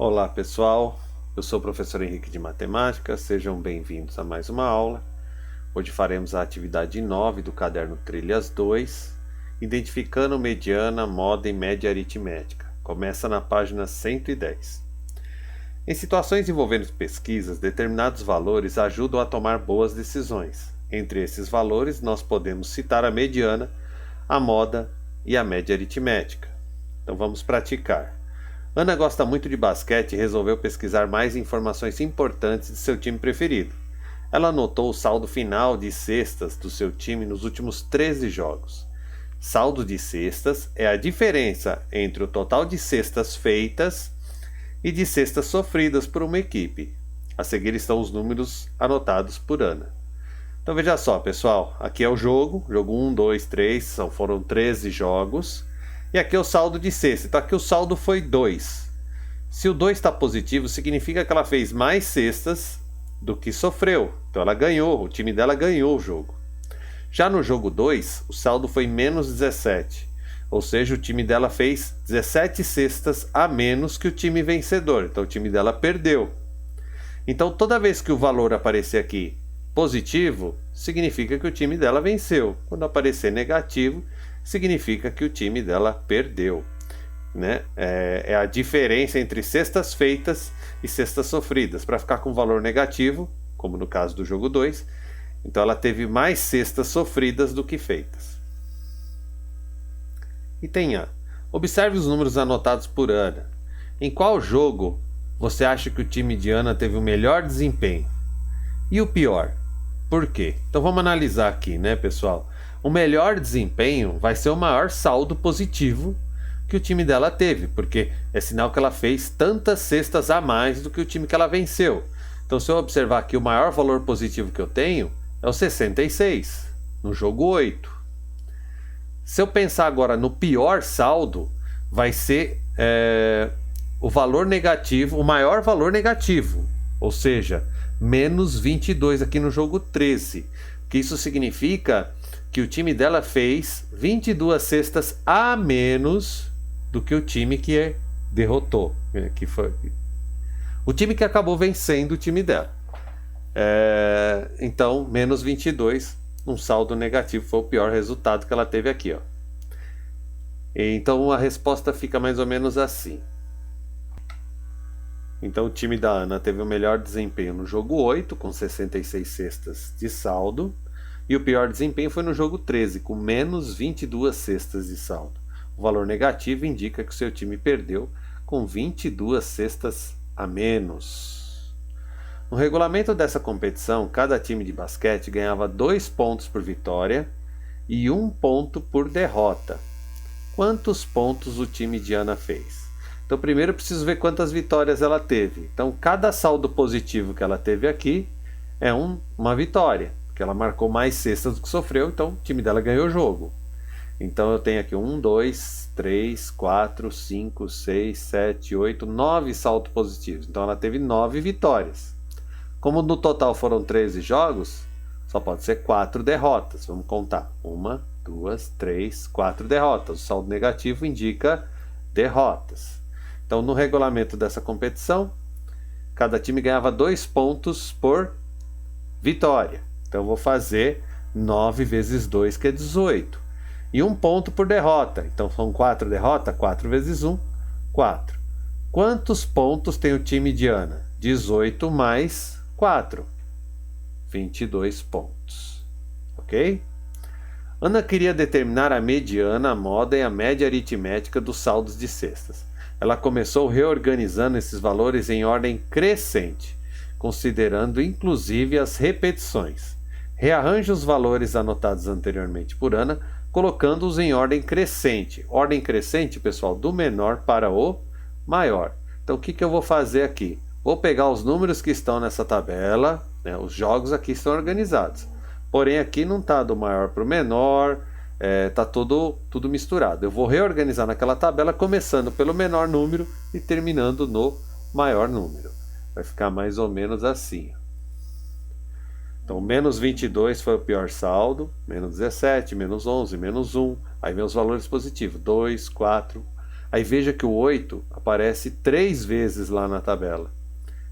Olá pessoal, eu sou o professor Henrique de Matemática, sejam bem-vindos a mais uma aula. Hoje faremos a atividade 9 do caderno Trilhas 2, identificando mediana, moda e média aritmética. Começa na página 110. Em situações envolvendo pesquisas, determinados valores ajudam a tomar boas decisões. Entre esses valores, nós podemos citar a mediana, a moda e a média aritmética. Então vamos praticar. Ana gosta muito de basquete e resolveu pesquisar mais informações importantes de seu time preferido. Ela anotou o saldo final de cestas do seu time nos últimos 13 jogos. Saldo de cestas é a diferença entre o total de cestas feitas e de cestas sofridas por uma equipe. A seguir estão os números anotados por Ana. Então veja só, pessoal, aqui é o jogo 1, 2, 3, foram 13 jogos. E aqui é o saldo de cesta. Então aqui o saldo foi 2. Se o 2 está positivo, significa que ela fez mais cestas do que sofreu. Então ela ganhou, o time dela ganhou o jogo. Já no jogo 2, o saldo foi menos 17. Ou seja, o time dela fez 17 cestas a menos que o time vencedor. Então o time dela perdeu. Então toda vez que o valor aparecer aqui positivo, significa que o time dela venceu. Quando aparecer negativo, significa que o time dela perdeu, né? É a diferença entre cestas feitas e cestas sofridas. Para ficar com valor negativo, como no caso do jogo 2, então ela teve mais cestas sofridas do que feitas. Item A. Observe os números anotados por Ana. Em qual jogo você acha que o time de Ana teve o melhor desempenho? E o pior? Por quê? Então vamos analisar aqui, né, pessoal? O melhor desempenho vai ser o maior saldo positivo que o time dela teve, porque é sinal que ela fez tantas cestas a mais do que o time que ela venceu. Então, se eu observar aqui, o maior valor positivo que eu tenho é o 66, no jogo 8. Se eu pensar agora no pior saldo, vai ser o valor negativo, o maior valor negativo, ou seja, menos 22 aqui no jogo 13. Que isso significa que o time dela fez 22 cestas a menos do que o time que derrotou, que foi o time que acabou vencendo o time dela. Então, menos 22, um saldo negativo, foi o pior resultado que ela teve aqui, ó. Então a resposta fica mais ou menos assim. Então o time da Ana teve o melhor desempenho no jogo 8, com 66 cestas de saldo. E o pior desempenho foi no jogo 13, com menos 22 cestas de saldo. O valor negativo indica que o seu time perdeu com 22 cestas a menos. No regulamento dessa competição, cada time de basquete ganhava 2 pontos por vitória e 1 ponto por derrota. Quantos pontos o time de Ana fez? Então primeiro eu preciso ver quantas vitórias ela teve. Então cada saldo positivo que ela teve aqui é uma vitória, porque ela marcou mais cestas do que sofreu, então o time dela ganhou o jogo. Então eu tenho aqui 1, 2, 3, 4, 5, 6, 7, 8, 9 saltos positivos. Então ela teve 9 vitórias. Como no total foram 13 jogos, só pode ser 4 derrotas. Vamos contar. 1, 2, 3, 4 derrotas. O saldo negativo indica derrotas. Então no regulamento dessa competição, cada time ganhava 2 pontos por vitória. Então eu vou fazer 9 vezes 2, que é 18. E 1 ponto por derrota. Então são 4 derrotas, 4 vezes 1, 4. Quantos pontos tem o time de Ana? 18 mais 4. 22 pontos. Ok? Ana queria determinar a mediana, a moda e a média aritmética dos saldos de cestas. Ela começou reorganizando esses valores em ordem crescente, considerando inclusive as repetições. Rearranje os valores anotados anteriormente por Ana, colocando-os em ordem crescente. Ordem crescente, pessoal, do menor para o maior. Então, o que eu vou fazer aqui? Vou pegar os números que estão nessa tabela, né? Os jogos aqui estão organizados. Porém, aqui não está do maior para o menor, está tudo misturado. Eu vou reorganizar naquela tabela, começando pelo menor número e terminando no maior número. Vai ficar mais ou menos assim. Então, menos 22 foi o pior saldo, menos 17, menos 11, menos 1. Aí vem os valores positivos, 2, 4. Aí veja que o 8 aparece 3 vezes lá na tabela.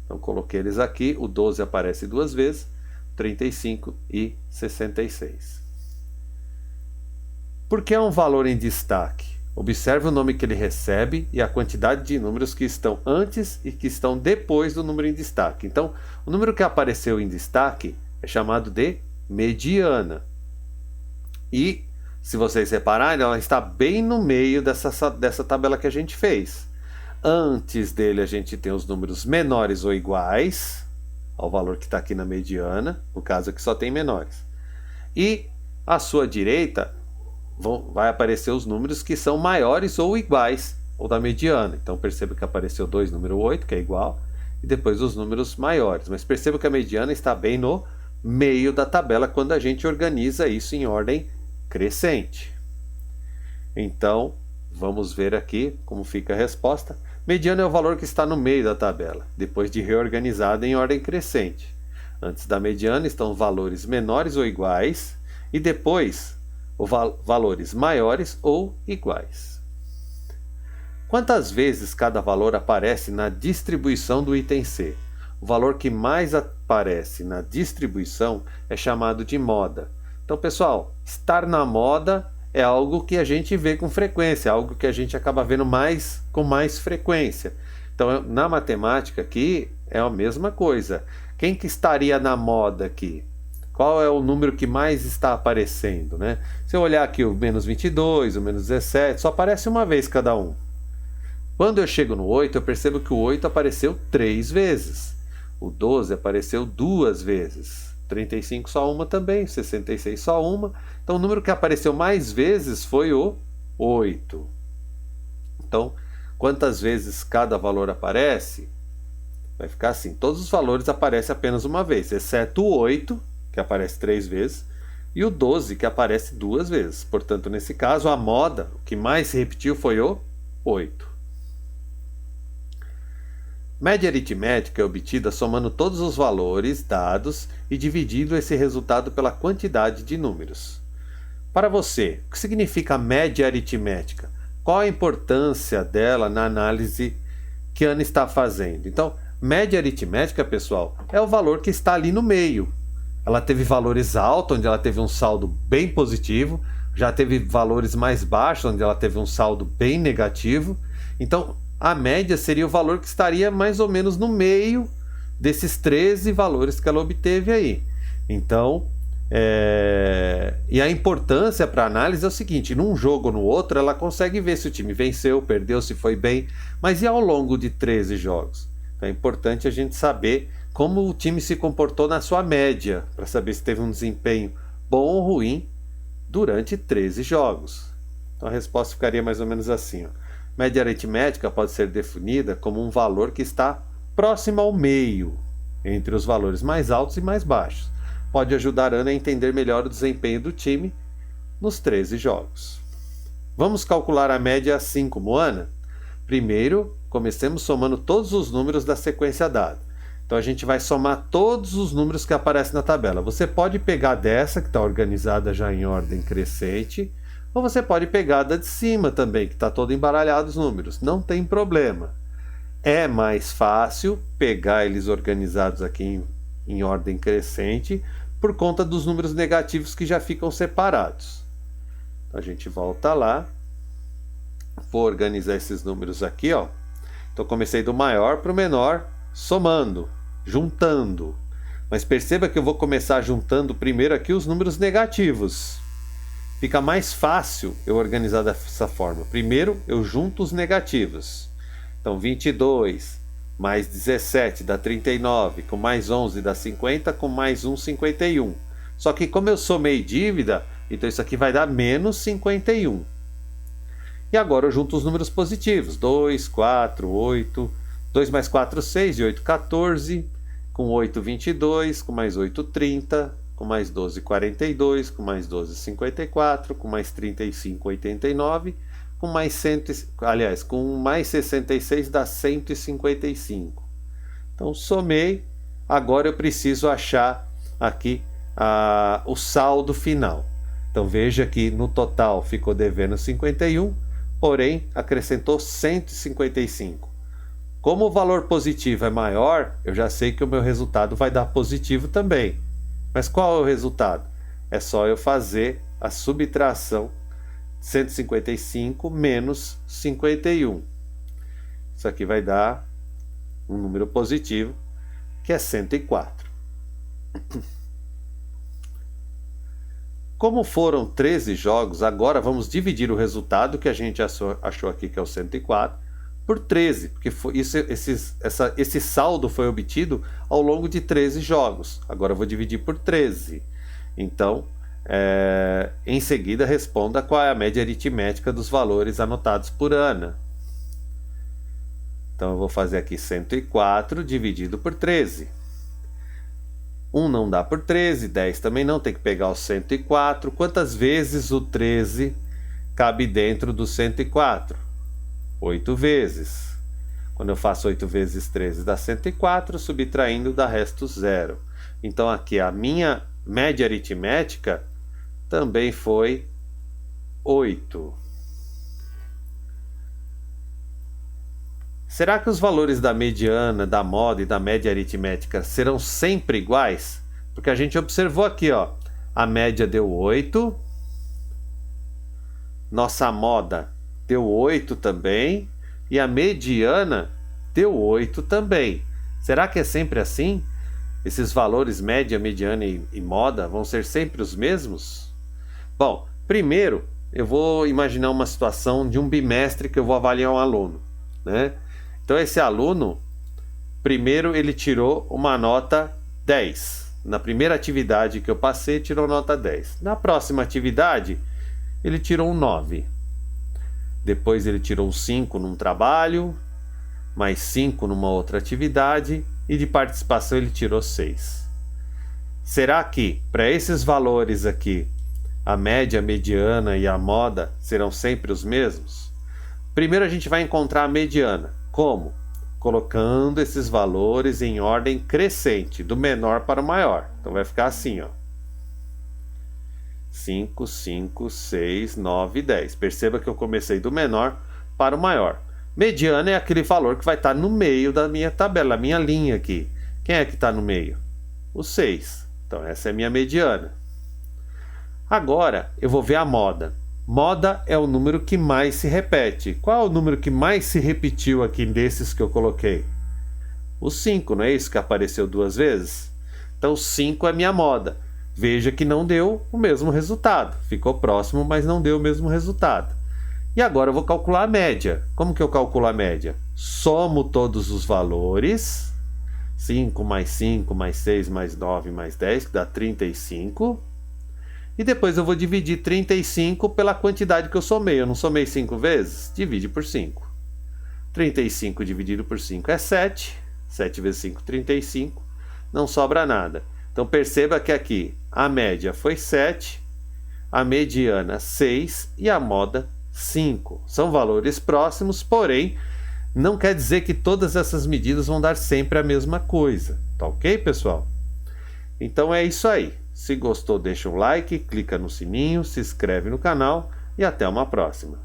Então coloquei eles aqui, o 12 aparece 2 vezes, 35 e 66. Por que é um valor em destaque? Observe o nome que ele recebe e a quantidade de números que estão antes e que estão depois do número em destaque. Então, o número que apareceu em destaque é chamado de mediana. E, se vocês repararem, ela está bem no meio dessa tabela que a gente fez. Antes dele a gente tem os números menores ou iguais ao valor que está aqui na mediana, no caso aqui só tem menores. E à sua direita vai aparecer os números que são maiores ou iguais ao da mediana. Então perceba que apareceu 2, número 8, que é igual, e depois os números maiores. Mas perceba que a mediana está bem no meio da tabela quando a gente organiza isso em ordem crescente. Então, vamos ver aqui como fica a resposta. Mediana é o valor que está no meio da tabela, depois de reorganizada em ordem crescente. Antes da mediana estão valores menores ou iguais, e depois valores maiores ou iguais. Quantas vezes cada valor aparece na distribuição do item C? O valor que mais aparece na distribuição é chamado de moda. Então, pessoal, estar na moda é algo que a gente vê com frequência, algo que a gente acaba vendo com mais frequência. Então, na matemática aqui é a mesma coisa. Quem que estaria na moda aqui? Qual é o número que mais está aparecendo, né? Se eu olhar aqui o menos 22, o menos 17, só aparece uma vez cada um. Quando eu chego no 8, eu percebo que o 8 apareceu 3 vezes. O 12 apareceu 2 vezes. 35 só uma também, 66 só uma. Então o número que apareceu mais vezes foi o 8. Então, quantas vezes cada valor aparece? Vai ficar assim, todos os valores aparecem apenas uma vez, exceto o 8, que aparece 3 vezes, e o 12, que aparece 2 vezes. Portanto, nesse caso, a moda, o que mais se repetiu foi o 8. Média aritmética é obtida somando todos os valores dados e dividindo esse resultado pela quantidade de números. Para você, o que significa média aritmética? Qual a importância dela na análise que a Ana está fazendo? Então, média aritmética, pessoal, é o valor que está ali no meio. Ela teve valores altos, onde ela teve um saldo bem positivo, já teve valores mais baixos, onde ela teve um saldo bem negativo. Então, a média seria o valor que estaria mais ou menos no meio desses 13 valores que ela obteve aí. Então, e a importância para a análise é o seguinte: num jogo ou no outro, ela consegue ver se o time venceu, perdeu, se foi bem, mas e ao longo de 13 jogos? Então, é importante a gente saber como o time se comportou na sua média, para saber se teve um desempenho bom ou ruim durante 13 jogos. Então a resposta ficaria mais ou menos assim, ó. Média aritmética pode ser definida como um valor que está próximo ao meio, entre os valores mais altos e mais baixos. Pode ajudar a Ana a entender melhor o desempenho do time nos 13 jogos. Vamos calcular a média assim como Ana? Primeiro, comecemos somando todos os números da sequência dada. Então a gente vai somar todos os números que aparecem na tabela. Você pode pegar dessa, que está organizada já em ordem crescente, ou você pode pegar da de cima também, que está todo embaralhado os números. Não tem problema. É mais fácil pegar eles organizados aqui em ordem crescente, por conta dos números negativos que já ficam separados. Então a gente volta lá. Vou organizar esses números aqui, ó. Então comecei do maior para o menor, somando, juntando. Mas perceba que eu vou começar juntando primeiro aqui os números negativos. Fica mais fácil eu organizar dessa forma. Primeiro eu junto os negativos. Então 22 mais 17 dá 39, com mais 11 dá 50, com mais 1, 51. Só que como eu somei dívida, então isso aqui vai dar menos 51. E agora eu junto os números positivos. 2, 4, 8, 2 mais 4, 6, e 8, 14, com 8, 22, com mais 8, 30, com mais 12, 42, com mais 12, 54, com mais 35, 89, com mais 66 dá 155. Então somei, agora eu preciso achar aqui o saldo final. Então veja que no total ficou devendo 51, porém acrescentou 155. Como o valor positivo é maior, eu já sei que o meu resultado vai dar positivo também. Mas qual é o resultado? É só eu fazer a subtração de 155 menos 51. Isso aqui vai dar um número positivo, que é 104. Como foram 13 jogos, agora vamos dividir o resultado que a gente achou aqui, que é o 104, por 13, porque esse saldo foi obtido ao longo de 13 jogos. Agora eu vou dividir por 13. Então, em seguida, responda qual é a média aritmética dos valores anotados por Ana. Então, eu vou fazer aqui 104 dividido por 13. 1 não dá por 13, 10 também não, tem que pegar o 104. Quantas vezes o 13 cabe dentro do 104? 8 vezes. Quando eu faço 8 vezes 13 dá 104, subtraindo dá resto 0. Então, aqui a minha média aritmética também foi 8. Será que os valores da mediana, da moda e da média aritmética serão sempre iguais? Porque a gente observou aqui, ó, a média deu 8, nossa moda deu 8 também, e a mediana deu 8 também. Será que é sempre assim? Esses valores média, mediana e moda vão ser sempre os mesmos? Bom, primeiro eu vou imaginar uma situação de um bimestre que eu vou avaliar um aluno, né? Então esse aluno, primeiro ele tirou uma nota 10. Na primeira atividade que eu passei, tirou nota 10. Na próxima atividade, ele tirou um 9. Depois ele tirou um 5 num trabalho, mais 5 numa outra atividade, e de participação ele tirou 6. Será que, para esses valores aqui, a média, a mediana e a moda serão sempre os mesmos? Primeiro a gente vai encontrar a mediana. Como? Colocando esses valores em ordem crescente, do menor para o maior. Então vai ficar assim, ó. 5, 5, 6, 9, 10. Perceba que eu comecei do menor para o maior. Mediana é aquele valor que vai estar no meio da minha tabela, a minha linha aqui. Quem é que está no meio? O 6. Então essa é a minha mediana. Agora eu vou ver a moda. Moda é o número que mais se repete. Qual é o número que mais se repetiu aqui desses que eu coloquei? O 5, não é isso que apareceu 2 vezes? Então 5 é minha moda. Veja que não deu o mesmo resultado. Ficou próximo, mas não deu o mesmo resultado. E agora eu vou calcular a média. Como que eu calculo a média? Somo todos os valores. 5 mais 5 mais 6 mais 9 mais 10, que dá 35. E depois eu vou dividir 35 pela quantidade que eu somei. Eu não somei 5 vezes? Divide por 5. 35 dividido por 5 é 7. 7 vezes 5, 35. Não sobra nada. Então perceba que aqui a média foi 7, a mediana 6 e a moda 5. São valores próximos, porém não quer dizer que todas essas medidas vão dar sempre a mesma coisa. Tá ok, pessoal? Então é isso aí. Se gostou, deixa um like, clica no sininho, se inscreve no canal e até uma próxima.